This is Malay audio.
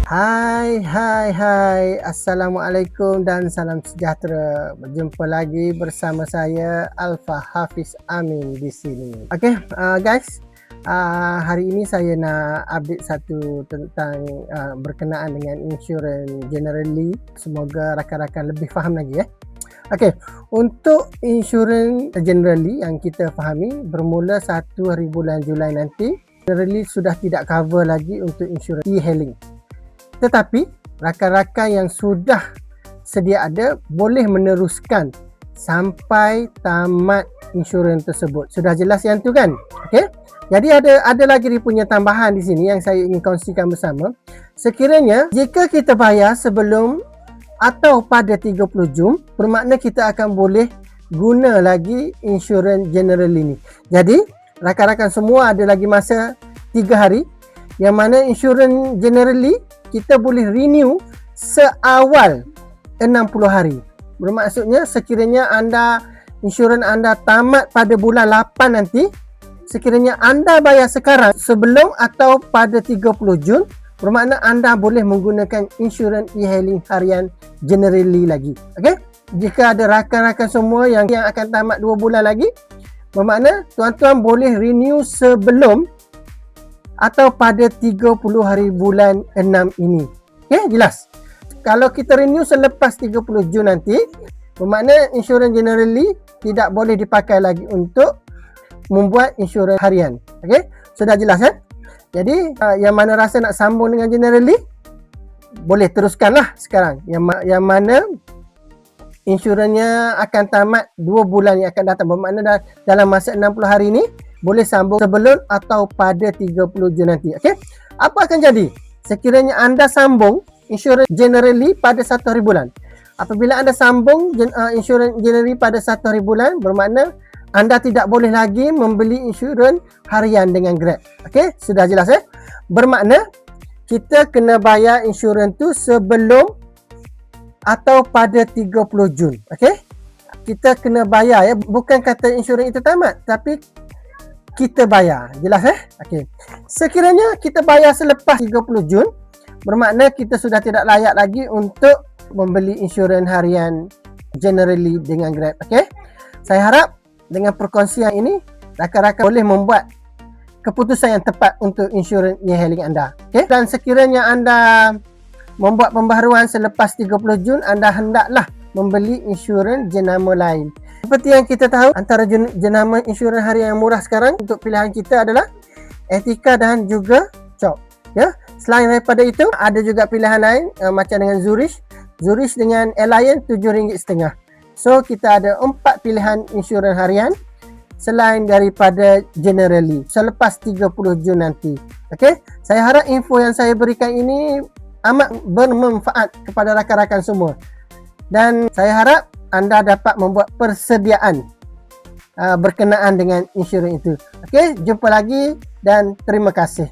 Hai. Assalamualaikum dan salam sejahtera. Berjumpa lagi bersama saya Alfa Hafiz Amin di sini. Okey, guys. Hari ini saya nak update satu tentang berkenaan dengan insurans generally. Semoga rakan-rakan lebih faham lagi ya. Okey, untuk insurans generally yang kita fahami bermula 1 hari bulan Julai nanti, generally sudah tidak cover lagi untuk insurans e-hailing. Tetapi rakan-rakan yang sudah sedia ada boleh meneruskan sampai tamat insurans tersebut. Sudah jelas yang tu kan? Okey. Jadi ada lagi dia punya tambahan di sini yang saya ingin kongsikan bersama. Sekiranya jika kita bayar sebelum atau pada 30 Jun, bermakna kita akan boleh guna lagi insurans general ini. Jadi rakan-rakan semua ada lagi masa 3 hari yang mana insurans generally kita boleh renew seawal 60 hari. Bermaksudnya sekiranya insurans anda tamat pada bulan 8 nanti, sekiranya anda bayar sekarang sebelum atau pada 30 Jun, bermakna anda boleh menggunakan insurans e-hailing harian generally lagi. Okey? Jika ada rakan-rakan semua yang akan tamat 2 bulan lagi, bermakna tuan-tuan boleh renew sebelum atau pada 30 hari bulan 6 ini. Okey, jelas? Kalau kita renew selepas 30 Jun nanti, bermakna insurans generally tidak boleh dipakai lagi untuk membuat insurans harian. Okey, sudah jelas kan? Jadi, yang mana rasa nak sambung dengan generally, boleh teruskanlah sekarang. Yang mana insurans-nya akan tamat 2 bulan yang akan datang. Bermakna dalam masa 60 hari ini, boleh sambung sebelum atau pada 30 Jun nanti. Okey? Apa akan jadi sekiranya anda sambung insurans generally pada 1 hari bulan? Apabila anda sambung insurans generally pada 1 hari bulan, bermakna anda tidak boleh lagi membeli insurans harian dengan Grab. Okey? Sudah jelas ya? Bermakna kita kena bayar insurans tu sebelum atau pada 30 Jun. Okey? Kita kena bayar ya, bukan kata insurans itu tamat, tapi kita bayar. Jelas Okey. Sekiranya kita bayar selepas 30 Jun, bermakna kita sudah tidak layak lagi untuk membeli insurans harian generally dengan Grab. Okey. Saya harap dengan perkongsian ini rakan-rakan boleh membuat keputusan yang tepat untuk insurans e-hailing anda. Okey. Dan sekiranya anda membuat pembaharuan selepas 30 Jun, anda hendaklah membeli insurans jenama lain. Seperti yang kita tahu, antara jenama insurans harian yang murah sekarang untuk pilihan kita adalah Etiqa dan juga CHOP. Ya, selain daripada itu, ada juga pilihan lain macam dengan Zurich dengan Allianz RM7.5. So, kita ada 4 pilihan insurans harian selain daripada generally selepas 30 Jun nanti. Okey, saya harap info yang saya berikan ini amat bermanfaat kepada rakan-rakan semua. Dan saya harap anda dapat membuat persediaan berkenaan dengan insurans itu. Okey, jumpa lagi dan terima kasih.